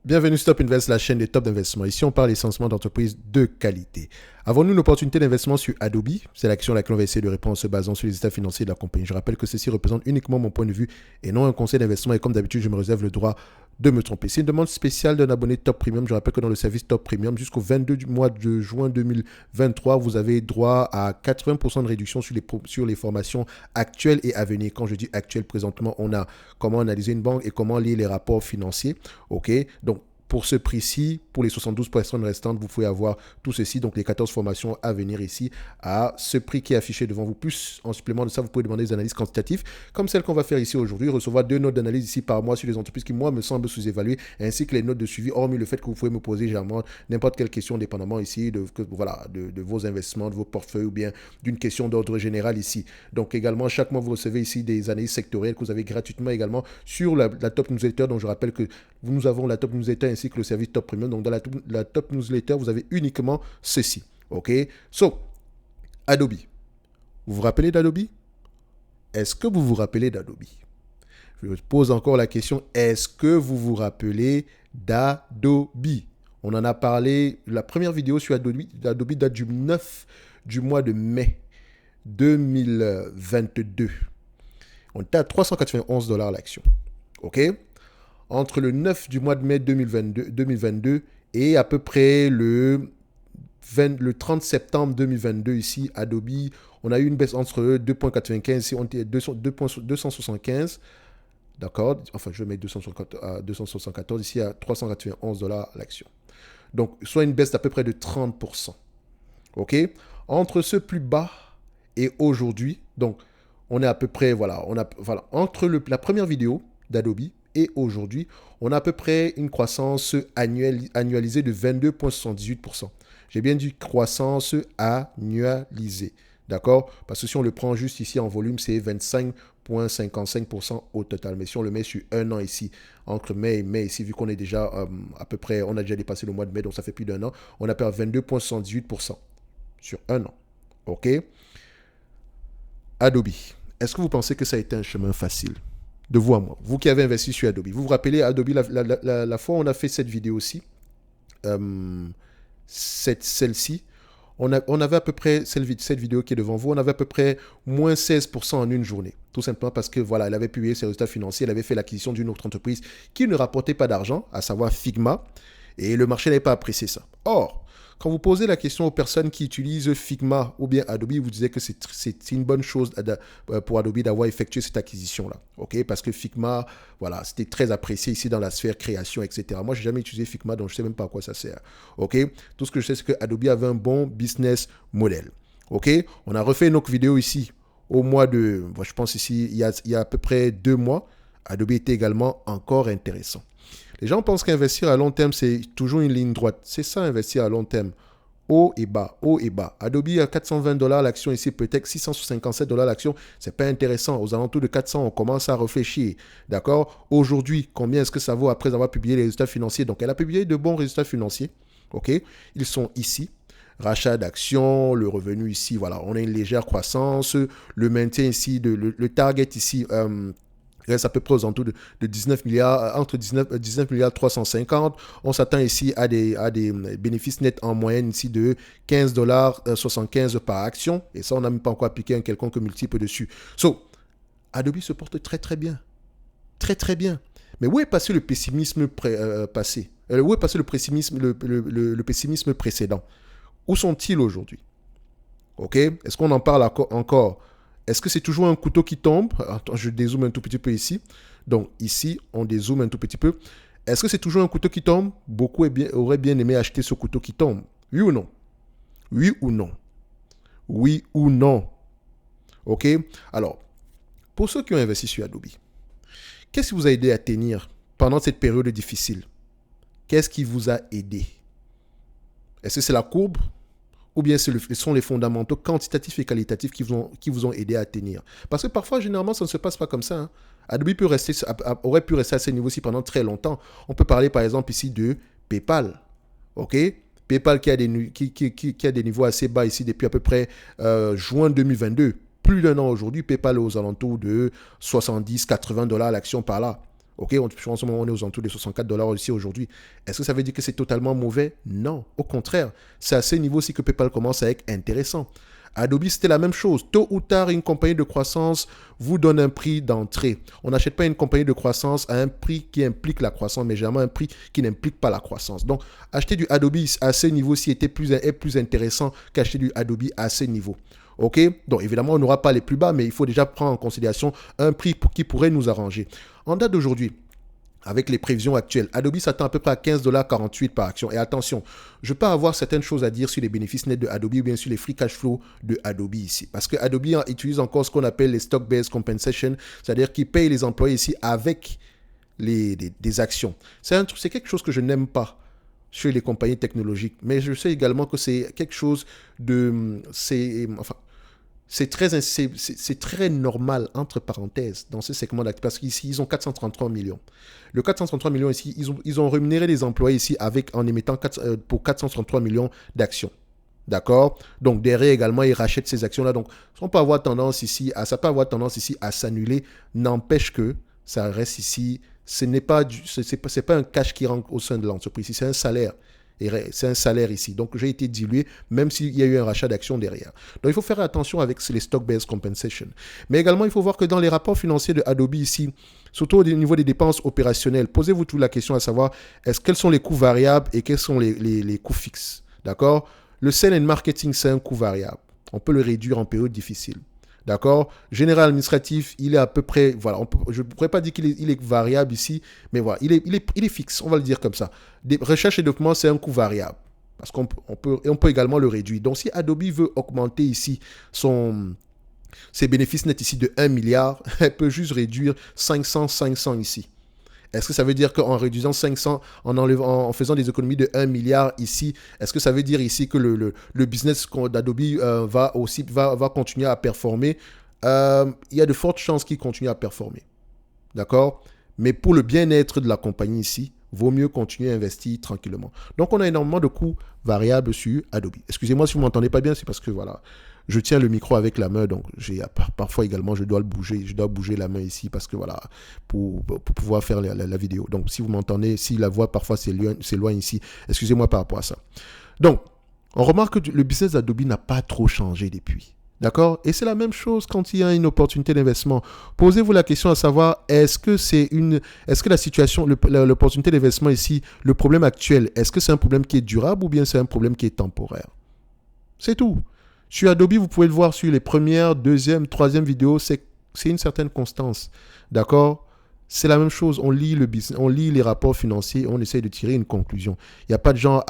Bienvenue sur Top Invest, la chaîne des top d'investissement. Ici, on parle essentiellement d'entreprises de qualité. Avons-nous une opportunité d'investissement sur Adobe? C'est l'action à laquelle on va essayer de répondre en se basant sur les états financiers de la compagnie. Je rappelle que ceci représente uniquement mon point de vue et non un conseil d'investissement. Et comme d'habitude, je me réserve le droit de me tromper. C'est une demande spéciale d'un abonné Top Premium. Je rappelle que dans le service Top Premium, jusqu'au 22 du mois de juin 2023, vous avez droit à 80% de réduction sur les formations actuelles et à venir. Quand je dis actuelles, présentement, on a comment analyser une banque et comment lire les rapports financiers. OK? Donc, pour ce prix-ci, pour les 72 personnes restantes, vous pouvez avoir tout ceci, donc les 14 formations à venir ici, à ce prix qui est affiché devant vous. Plus, en supplément de ça, vous pouvez demander des analyses quantitatives, comme celle qu'on va faire ici aujourd'hui, recevoir 2 notes d'analyse ici par mois sur les entreprises qui, moi, me semblent sous-évaluées, ainsi que les notes de suivi, hormis le fait que vous pouvez me poser généralement n'importe quelle question, dépendamment ici de vos investissements, de vos portefeuilles, ou bien d'une question d'ordre général ici. Donc également, chaque mois, vous recevez ici des analyses sectorielles que vous avez gratuitement également sur la Top Newsletter, dont je rappelle que nous avons la Top Newsletter ainsi que le service Top Premium. Donc, dans la Top Newsletter, vous avez uniquement ceci. OK? So, Adobe. Vous vous rappelez d'Adobe? Est-ce que vous vous rappelez d'Adobe? Je pose encore la question, est-ce que vous vous rappelez d'Adobe? On en a parlé, la première vidéo sur Adobe date du 9 du mois de mai 2022. On était à 391 $ l'action. OK? Entre le 9 du mois de mai 2022 et à peu près le 30 septembre 2022 ici, Adobe, on a eu une baisse entre 2,95 ici, on était 275, d'accord, enfin je vais mettre 274 ici à 391 $ l'action. Donc, soit une baisse d'à peu près de 30%. OK? Entre ce plus bas et aujourd'hui, donc on est à peu près, entre la première vidéo d'Adobe et aujourd'hui, on a à peu près une croissance annualisée de 22,78%. J'ai bien dit croissance annualisée. D'accord? Parce que si on le prend juste ici en volume, c'est 25,55% au total. Mais si on le met sur un an ici, entre mai et mai ici, vu qu'on est déjà à peu près, on a déjà dépassé le mois de mai, donc ça fait plus d'un an, on a perdu 22,78% sur un an. OK? Adobe. Est-ce que vous pensez que ça a été un chemin facile? De vous à moi, vous qui avez investi sur Adobe. Vous vous rappelez Adobe, la fois où on a fait cette vidéo aussi, celle-ci, on avait à peu près, cette vidéo qui est devant vous, on avait à peu près moins 16% en une journée. Tout simplement parce que voilà, elle avait publié ses résultats financiers, elle avait fait l'acquisition d'une autre entreprise qui ne rapportait pas d'argent, à savoir Figma, et le marché n'avait pas apprécié ça. Or, quand vous posez la question aux personnes qui utilisent Figma ou bien Adobe, vous disiez que c'est une bonne chose pour Adobe d'avoir effectué cette acquisition-là. OK? Parce que Figma, voilà, c'était très apprécié ici dans la sphère création, etc. Moi, je n'ai jamais utilisé Figma, donc je ne sais même pas à quoi ça sert. OK? Tout ce que je sais, c'est que Adobe avait un bon business model. OK? On a refait une autre vidéo ici au mois de, je pense ici, il y a à peu près 2 mois. Adobe était également encore intéressant. Les gens pensent qu'investir à long terme, c'est toujours une ligne droite. C'est ça, investir à long terme. Haut et bas, haut et bas. Adobe à 420 $ l'action ici, peut-être 657 $ l'action. C'est pas intéressant. Aux alentours de 400, on commence à réfléchir. D'accord? Aujourd'hui, combien est-ce que ça vaut après avoir publié les résultats financiers? Donc, elle a publié de bons résultats financiers. OK? Ils sont ici. Rachat d'actions, le revenu ici, voilà. On a une légère croissance. Le maintien ici, le target ici, reste à peu près aux alentours de 19 milliards, entre 19 milliards 350. On s'attend ici à des bénéfices nets en moyenne ici de 15,75 $ par action. Et ça, on n'a même pas encore appliqué un quelconque multiple dessus. So, Adobe se porte très très bien. Très très bien. Mais où est passé le pessimisme passé? Où est passé le pessimisme précédent? Où sont-ils aujourd'hui? OK? Est-ce qu'on en parle encore? Est-ce que c'est toujours un couteau qui tombe? Attends, je dézoome un tout petit peu ici. Donc ici, on dézoome un tout petit peu. Est-ce que c'est toujours un couteau qui tombe? Beaucoup auraient bien aimé acheter ce couteau qui tombe. Oui ou non? Oui ou non? Oui ou non? OK? Alors, pour ceux qui ont investi sur Adobe, qu'est-ce qui vous a aidé à tenir pendant cette période difficile? Qu'est-ce qui vous a aidé? Est-ce que c'est la courbe? Ou bien ce sont les fondamentaux quantitatifs et qualitatifs qui vous ont aidé à tenir. Parce que parfois, généralement, ça ne se passe pas comme ça. Hein. Adobe aurait pu rester à ce niveau-ci pendant très longtemps. On peut parler, par exemple, ici de PayPal. OK? PayPal qui a des niveaux assez bas ici depuis à peu près juin 2022. Plus d'un an aujourd'hui, PayPal est aux alentours de 70-80 $ l'action par là. Ok, en ce moment, on est aux alentours de 64 dollars aussi aujourd'hui. Est-ce que ça veut dire que c'est totalement mauvais? Non, au contraire. C'est à ce niveau aussi que PayPal commence à être intéressant. Adobe, c'était la même chose. Tôt ou tard, une compagnie de croissance vous donne un prix d'entrée. On n'achète pas une compagnie de croissance à un prix qui implique la croissance, mais généralement un prix qui n'implique pas la croissance. Donc, acheter du Adobe à ce niveau-ci est plus intéressant qu'acheter du Adobe à ce niveau. OK? Donc, évidemment, on n'aura pas les plus bas, mais il faut déjà prendre en considération un prix qui pourrait nous arranger. En date d'aujourd'hui, avec les prévisions actuelles, Adobe s'attend à peu près à 15,48 $ par action. Et attention, je peux avoir certaines choses à dire sur les bénéfices nets de Adobe ou bien sur les free cash flow de Adobe ici. Parce que Adobe utilise encore ce qu'on appelle les stock-based compensation, c'est-à-dire qu'ils payent les employés ici avec des actions. C'est quelque chose que je n'aime pas chez les compagnies technologiques. Mais je sais également que c'est quelque chose de... C'est très normal, entre parenthèses, dans ce segment d'actifs, parce qu'ici, ils ont 433 millions. Le 433 millions ici, ils ont rémunéré les employés ici en émettant pour 433 millions d'actions. D'accord? Donc, derrière également, ils rachètent ces actions-là. Donc, ça peut avoir tendance ici à s'annuler. N'empêche que ça reste ici. Ce n'est pas un cash qui rentre au sein de l'entreprise. C'est un salaire. Et c'est un salaire ici. Donc, j'ai été dilué, même s'il y a eu un rachat d'actions derrière. Donc, il faut faire attention avec les stock-based compensation. Mais également, il faut voir que dans les rapports financiers de Adobe ici, surtout au niveau des dépenses opérationnelles, posez-vous toute la question à savoir, quels sont les coûts variables et quels sont les coûts fixes. D'accord? Le sales and marketing, c'est un coût variable. On peut le réduire en période difficile. D'accord? Général administratif, il est à peu près, voilà, je ne pourrais pas dire qu'il est variable ici, mais voilà, il est fixe, on va le dire comme ça. Des recherches et développement, c'est un coût variable. Parce qu'on peut également le réduire. Donc, si Adobe veut augmenter ici ses bénéfices nets ici de 1 milliard, elle peut juste réduire 500 ici. Est-ce que ça veut dire qu'en réduisant 500, en faisant des économies de 1 milliard ici, est-ce que ça veut dire ici que le business d'Adobe va continuer à performer? Il y a de fortes chances qu'il continue à performer. D'accord? Mais pour le bien-être de la compagnie ici, vaut mieux continuer à investir tranquillement. Donc, on a énormément de coûts variables sur Adobe. Excusez-moi si vous ne m'entendez pas bien, c'est parce que voilà, je tiens le micro avec la main, donc parfois également, je dois bouger la main ici parce que voilà, pour pouvoir faire la vidéo. Donc, si vous m'entendez, si la voix parfois s'éloigne ici, excusez-moi par rapport à ça. Donc, on remarque que le business d'Adobe n'a pas trop changé depuis. D'accord? Et c'est la même chose quand il y a une opportunité d'investissement. Posez-vous la question à savoir, est-ce que la situation, l'opportunité d'investissement ici, le problème actuel, est-ce que c'est un problème qui est durable ou bien c'est un problème qui est temporaire? C'est tout. Sur Adobe, vous pouvez le voir sur les premières, deuxième, troisième vidéos, c'est une certaine constance. D'accord? C'est la même chose. On lit les rapports financiers, on essaye de tirer une conclusion. Il n'y a pas de genre,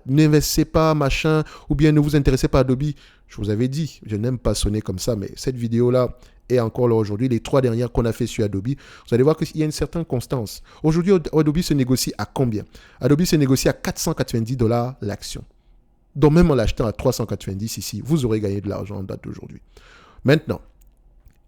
n'investissez pas, machin, ou bien ne vous intéressez pas à Adobe. Je vous avais dit, je n'aime pas sonner comme ça, mais cette vidéo-là est encore là aujourd'hui. Les 3 dernières qu'on a fait sur Adobe, vous allez voir qu'il y a une certaine constance. Aujourd'hui, Adobe se négocie à combien? Adobe se négocie à 490 $ l'action. Donc même en l'achetant à 390 ici, vous aurez gagné de l'argent en date d'aujourd'hui. Maintenant,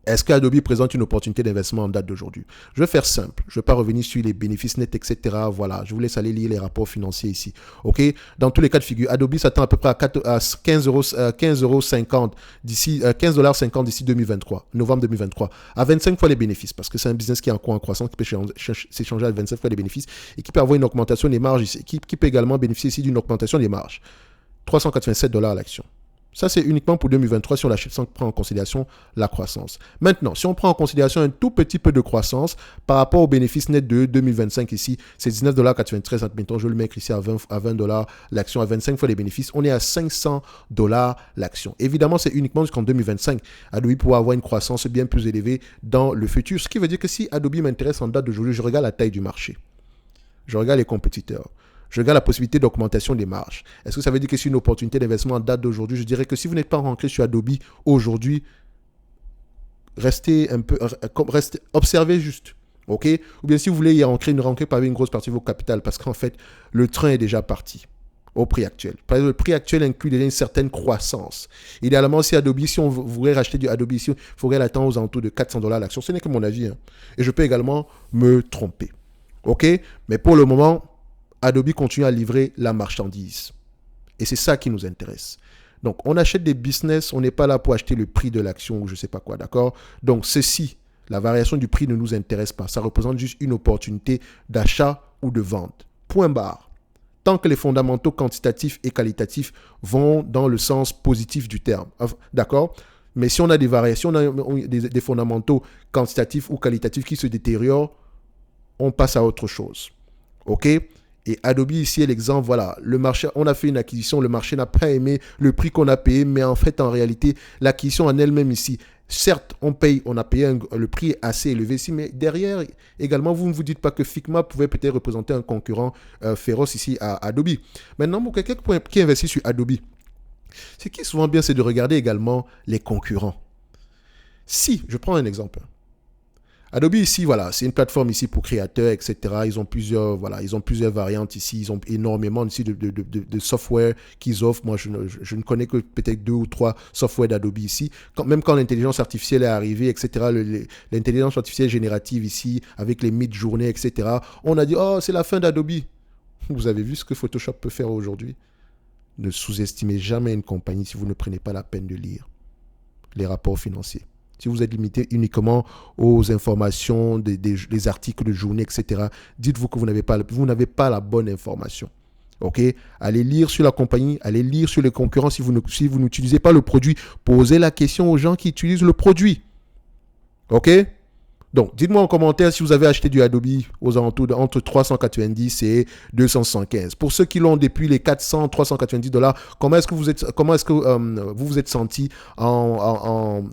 est-ce qu'Adobe présente une opportunité d'investissement en date d'aujourd'hui? Je vais faire simple. Je ne vais pas revenir sur les bénéfices nets, etc. Voilà, je vous laisse aller lire les rapports financiers ici. OK? Dans tous les cas de figure, Adobe s'attend à peu près à 15,50 d'ici 15,50 d'ici 2023, novembre 2023, à 25 fois les bénéfices, parce que c'est un business qui est en croissance, qui peut s'échanger à 25 fois les bénéfices et qui peut avoir une augmentation des marges ici, qui peut également bénéficier ici d'une augmentation des marges. 387 $ l'action. Ça, c'est uniquement pour 2023 si on l'achète sans prendre en considération la croissance. Maintenant, si on prend en considération un tout petit peu de croissance par rapport au bénéfice net de 2025 ici, c'est 19,93 $. Admettons, je le mets ici à 20 $ l'action, à 25 fois les bénéfices. On est à 500 $ l'action. Évidemment, c'est uniquement jusqu'en 2025. Adobe pourra avoir une croissance bien plus élevée dans le futur. Ce qui veut dire que si Adobe m'intéresse en date d'aujourd'hui, je regarde la taille du marché. Je regarde les compétiteurs. Je regarde la possibilité d'augmentation des marges. Est-ce que ça veut dire que c'est une opportunité d'investissement en date d'aujourd'hui? Je dirais que si vous n'êtes pas rentré sur Adobe aujourd'hui, observez juste. OK? Ou bien si vous voulez y rentrer, ne rentrez pas avec une grosse partie de vos capital parce qu'en fait, le train est déjà parti au prix actuel. Par exemple, le prix actuel inclut déjà une certaine croissance. Idéalement, si on voudrait racheter du Adobe ici, il faudrait l'attendre aux alentours de 400 $ l'action. Ce n'est que mon avis. Hein. Et je peux également me tromper. OK? Mais pour le moment, Adobe continue à livrer la marchandise. Et c'est ça qui nous intéresse. Donc, on achète des business, on n'est pas là pour acheter le prix de l'action ou je ne sais pas quoi, d'accord? Donc, ceci La variation du prix ne nous intéresse pas. Ça représente juste une opportunité d'achat ou de vente. Point barre. Tant que les fondamentaux quantitatifs et qualitatifs vont dans le sens positif du terme. D'accord? Mais si on a des variations, on a des fondamentaux quantitatifs ou qualitatifs qui se détériorent, on passe à autre chose. OK? Et Adobe ici est l'exemple, voilà, le marché, on a fait une acquisition, le marché n'a pas aimé le prix qu'on a payé, mais en fait, en réalité, l'acquisition en elle-même ici, certes, on a payé le prix assez élevé ici, mais derrière, également, vous ne vous dites pas que Figma pouvait peut-être représenter un concurrent féroce ici à Adobe. Maintenant, pour quelqu'un qui investit sur Adobe, ce qui est souvent bien, c'est de regarder également les concurrents. Si, je prends un exemple. Adobe ici, voilà, c'est une plateforme ici pour créateurs, etc. Ils ont plusieurs variantes ici. Ils ont énormément ici de software qu'ils offrent. Moi, je ne connais que peut-être 2 ou 3 softwares d'Adobe ici. Même quand l'intelligence artificielle est arrivée, etc., l'intelligence artificielle générative ici, avec les mid-journées, etc., on a dit, oh, c'est la fin d'Adobe. Vous avez vu ce que Photoshop peut faire aujourd'hui? Ne sous-estimez jamais une compagnie si vous ne prenez pas la peine de lire les rapports financiers. Si vous êtes limité uniquement aux informations des articles de journée, etc., dites-vous que vous n'avez pas la bonne information. OK? Allez lire sur la compagnie, allez lire sur les concurrents si vous n'utilisez pas le produit. Posez la question aux gens qui utilisent le produit. OK? Donc, dites-moi en commentaire si vous avez acheté du Adobe aux alentours entre 390 et 275. Pour ceux qui l'ont depuis les 400, 390 $, comment est-ce que vous vous êtes senti en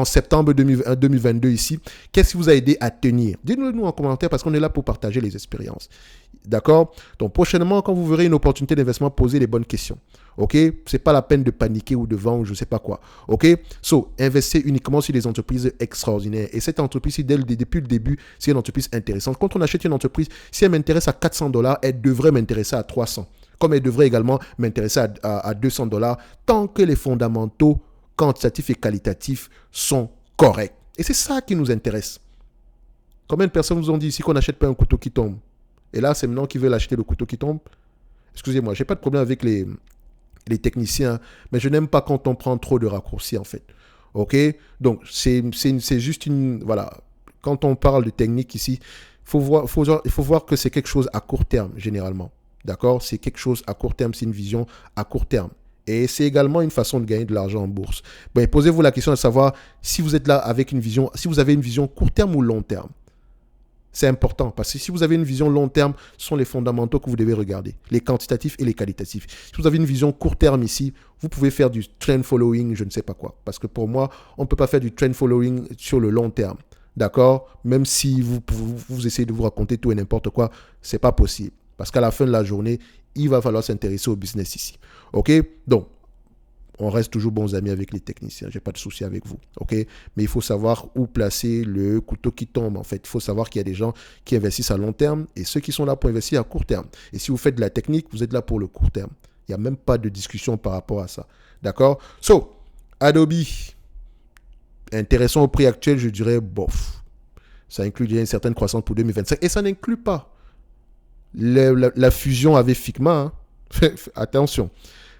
septembre 2022 ici? Qu'est-ce qui vous a aidé à tenir? Dites-nous en commentaire parce qu'on est là pour partager les expériences. D'accord? Donc, prochainement, quand vous verrez une opportunité d'investissement, posez les bonnes questions. OK? C'est pas la peine de paniquer ou de vendre, je sais pas quoi. OK? So, investissez uniquement sur des entreprises extraordinaires. Et cette entreprise, depuis le début, c'est une entreprise intéressante. Quand on achète une entreprise, si elle m'intéresse à 400 $, elle devrait m'intéresser à 300. Comme elle devrait également m'intéresser à 200 $, tant que les fondamentaux quantitatifs et qualitatifs sont corrects. Et c'est ça qui nous intéresse. Combien de personnes vous ont dit ici qu'on n'achète pas un couteau qui tombe? Et là, c'est maintenant qu'ils veulent acheter le couteau qui tombe. Excusez-moi, je n'ai pas de problème avec les techniciens, mais je n'aime pas quand on prend trop de raccourcis, en fait. OK? Donc, c'est juste une... Voilà. Quand on parle de technique ici, il faut voir que c'est quelque chose à court terme, généralement. D'accord? C'est quelque chose à court terme, c'est une vision à court terme. Et c'est également une façon de gagner de l'argent en bourse. Ben, posez-vous la question de savoir si vous êtes là avec une vision, si vous avez une vision court terme ou long terme. C'est important parce que si vous avez une vision long terme, ce sont les fondamentaux que vous devez regarder, les quantitatifs et les qualitatifs. Si vous avez une vision court terme ici, vous pouvez faire du trend following, je ne sais pas quoi. Parce que pour moi, on ne peut pas faire du trend following sur le long terme. D'accord? Même si vous essayez de vous raconter tout et n'importe quoi, ce n'est pas possible. Parce qu'à la fin de la journée, il va falloir s'intéresser au business ici. OK? Donc, on reste toujours bons amis avec les techniciens. Je n'ai pas de souci avec vous. OK? Mais il faut savoir où placer le couteau qui tombe. En fait, il faut savoir qu'il y a des gens qui investissent à long terme et ceux qui sont là pour investir à court terme. Et si vous faites de la technique, vous êtes là pour le court terme. Il n'y a même pas de discussion par rapport à ça. D'accord? So, Adobe, intéressant au prix actuel, je dirais bof. Ça inclut déjà une certaine croissance pour 2025. Et ça n'inclut pas la fusion avec Figma. Hein. Attention.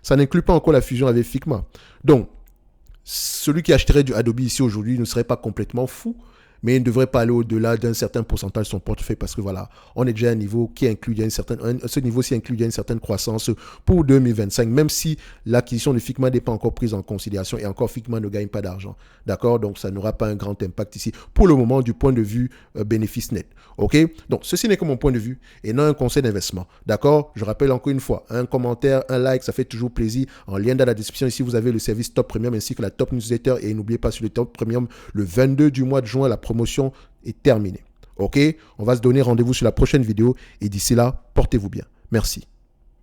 Ça n'inclut pas encore la fusion avec Figma. Donc, celui qui achèterait du Adobe ici aujourd'hui ne serait pas complètement fou, mais il ne devrait pas aller au-delà d'un certain pourcentage de son portefeuille parce que voilà, on est déjà à un niveau qui inclut ce niveau-ci inclut déjà une certaine croissance pour 2025, même si l'acquisition de Figma n'est pas encore prise en considération et encore Figma ne gagne pas d'argent. D'accord? Donc, ça n'aura pas un grand impact ici pour le moment du point de vue bénéfice net. OK? Donc, ceci n'est que mon point de vue et non un conseil d'investissement. D'accord? Je rappelle encore une fois, un commentaire, un like, ça fait toujours plaisir. En lien dans la description, ici, vous avez le service Top Premium ainsi que la Top Newsletter et n'oubliez pas sur le Top Premium, le 22 du mois de juin, la promotion est terminée. OK? On va se donner rendez-vous sur la prochaine vidéo et d'ici là, portez-vous bien. Merci.